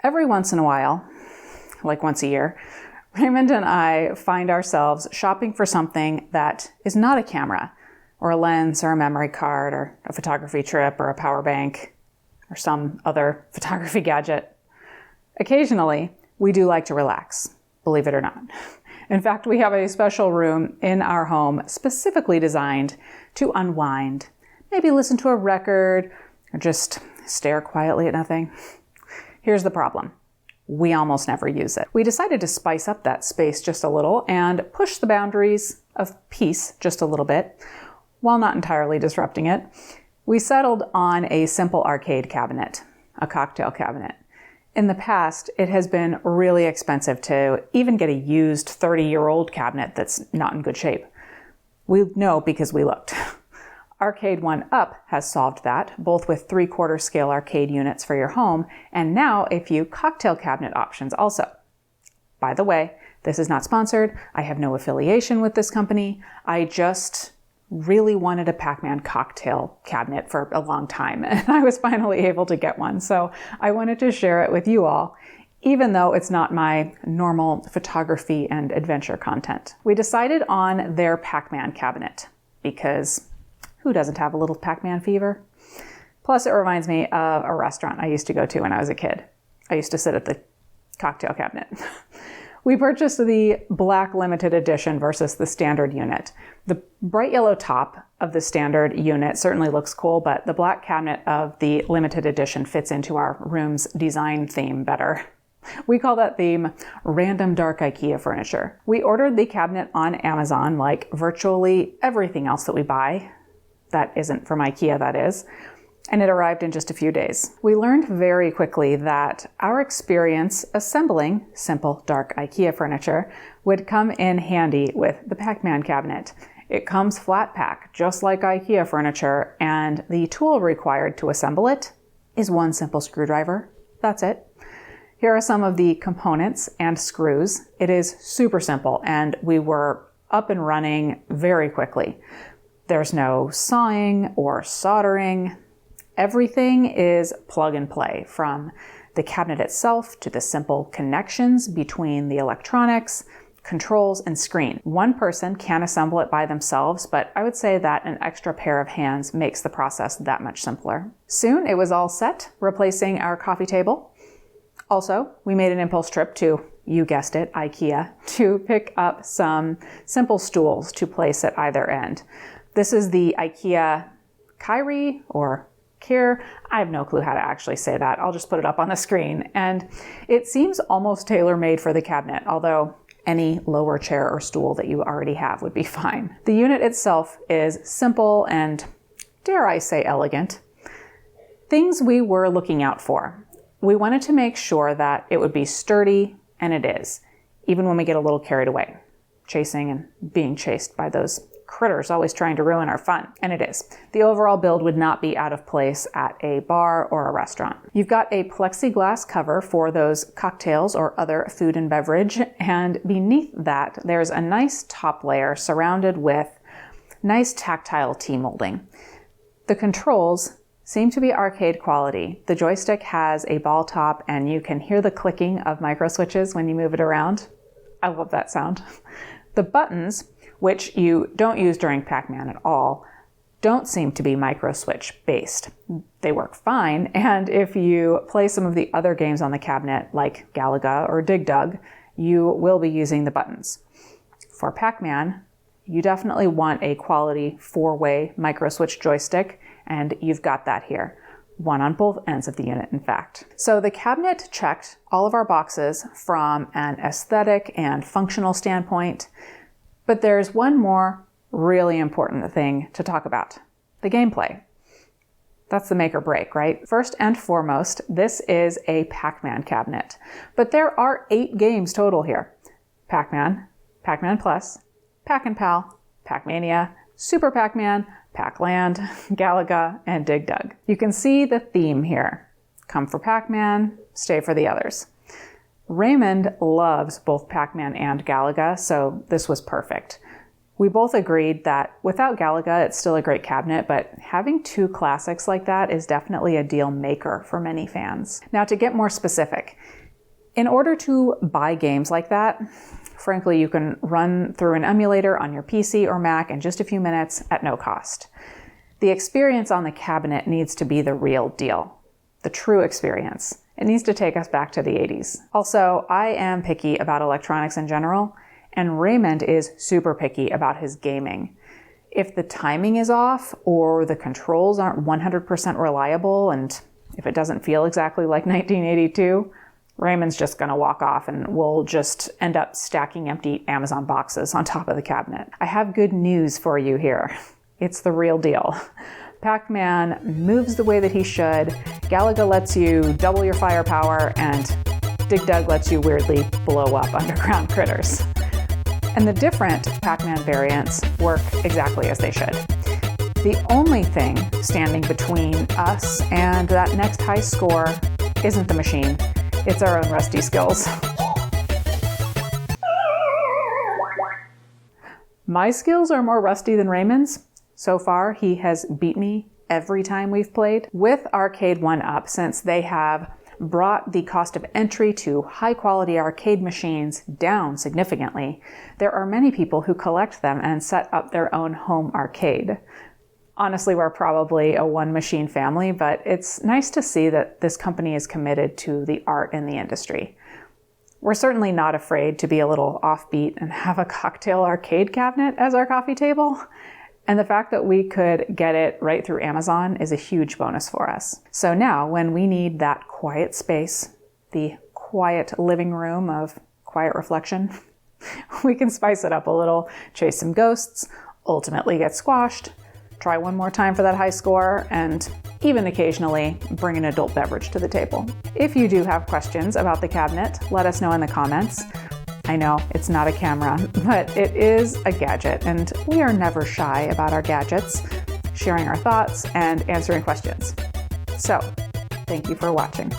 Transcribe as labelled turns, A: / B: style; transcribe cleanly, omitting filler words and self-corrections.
A: Every once in a while, like once a year, Raymond and I find ourselves shopping for something that is not a camera, or a lens, or a memory card, or a photography trip, or a power bank, or some other photography gadget. Occasionally, we do like to relax, believe it or not. In fact, we have a special room in our home specifically designed to unwind, maybe listen to a record, or just stare quietly at nothing. Here's the problem. We almost never use it. We decided to spice up that space just a little and push the boundaries of peace just a little bit, while not entirely disrupting it. We settled on a simple arcade cabinet, a cocktail cabinet. In the past, it has been really expensive to even get a used 30-year-old cabinet that's not in good shape. We know because we looked. Arcade1up has solved that, both with 3/4 scale arcade units for your home, and now a few cocktail cabinet options also. By the way, this is not sponsored. I have no affiliation with this company. I just really wanted a PacMan cocktail cabinet for a long time, and I was finally able to get one. So I wanted to share it with you all, even though it's not my normal photography and adventure content. We decided on their PacMan cabinet because who doesn't have a little PacMan fever? Plus, it reminds me of a restaurant I used to go to when I was a kid. I used to sit at the cocktail cabinet. We purchased the black limited edition versus the standard unit. The bright yellow top of the standard unit certainly looks cool, but the black cabinet of the limited edition fits into our room's design theme better. We call that theme Random Dark IKEA Furniture. We ordered the cabinet on Amazon like virtually everything else that we buy. That isn't from IKEA, that is. And it arrived in just a few days. We learned very quickly that our experience assembling simple dark IKEA furniture would come in handy with the PacMan cabinet. It comes flat pack, just like IKEA furniture, and the tool required to assemble it is one simple screwdriver. That's it. Here are some of the components and screws. It is super simple, and we were up and running very quickly. There's no sawing or soldering. Everything is plug and play, from the cabinet itself to the simple connections between the electronics, controls, and screen. One person can assemble it by themselves, but I would say that an extra pair of hands makes the process that much simpler. Soon it was all set, replacing our coffee table. Also, we made an impulse trip to, you guessed it, IKEA, to pick up some simple stools to place at either end. This is the IKEA Kyrie or Kier. I have no clue how to actually say that. I'll just put it up on the screen. And it seems almost tailor-made for the cabinet, although any lower chair or stool that you already have would be fine. The unit itself is simple and, dare I say, elegant. Things we were looking out for. We wanted to make sure that it would be sturdy, and it is, even when we get a little carried away, chasing and being chased by those critters always trying to ruin our fun. And it is. The overall build would not be out of place at a bar or a restaurant. You've got a plexiglass cover for those cocktails or other food and beverage, and beneath that there's a nice top layer surrounded with nice tactile T-molding. The controls seem to be arcade quality. The joystick has a ball top, and you can hear the clicking of micro switches when you move it around. I love that sound. The buttons, which you don't use during PacMan at all, don't seem to be micro switch based. They work fine, and if you play some of the other games on the cabinet, like Galaga or Dig Dug, you will be using the buttons. For PacMan, you definitely want a quality 4-way micro switch joystick, and you've got that here. One on both ends of the unit, in fact. So the cabinet checked all of our boxes from an aesthetic and functional standpoint. But there's one more really important thing to talk about: the gameplay. That's the make or break, right? First and foremost, this is a PacMan cabinet, but there are 8 games total here. PacMan, PacMan Plus, Pac and Pal, Pacmania, Super PacMan, Pacland, Galaga, and Dig Dug. You can see the theme here. Come for PacMan, stay for the others. Raymond loves both PacMan and Galaga, so this was perfect. We both agreed that without Galaga, it's still a great cabinet, but having two classics like that is definitely a deal maker for many fans. Now, to get more specific, in order to buy games like that, frankly, you can run through an emulator on your PC or Mac in just a few minutes at no cost. The experience on the cabinet needs to be the real deal, the true experience. It needs to take us back to the 80s. Also, I am picky about electronics in general, and Raymond is super picky about his gaming. If the timing is off or the controls aren't 100% reliable, and if it doesn't feel exactly like 1982, Raymond's just gonna walk off and we'll just end up stacking empty Amazon boxes on top of the cabinet. I have good news for you here. It's the real deal. PacMan moves the way that he should, Galaga lets you double your firepower, and Dig Dug lets you weirdly blow up underground critters. And the different PacMan variants work exactly as they should. The only thing standing between us and that next high score isn't the machine, it's our own rusty skills. My skills are more rusty than Raymond's. So far, he has beat me every time we've played. With Arcade1up, since they have brought the cost of entry to high-quality arcade machines down significantly, there are many people who collect them and set up their own home arcade. Honestly, we're probably a one-machine family, but it's nice to see that this company is committed to the art in the industry. We're certainly not afraid to be a little offbeat and have a cocktail arcade cabinet as our coffee table. And the fact that we could get it right through Amazon is a huge bonus for us. So now, when we need that quiet space, the quiet living room of quiet reflection, we can spice it up a little, chase some ghosts, ultimately get squashed, try one more time for that high score, and even occasionally bring an adult beverage to the table. If you do have questions about the cabinet, let us know in the comments. I know it's not a camera, but it is a gadget, and we are never shy about our gadgets, sharing our thoughts and answering questions. So, thank you for watching.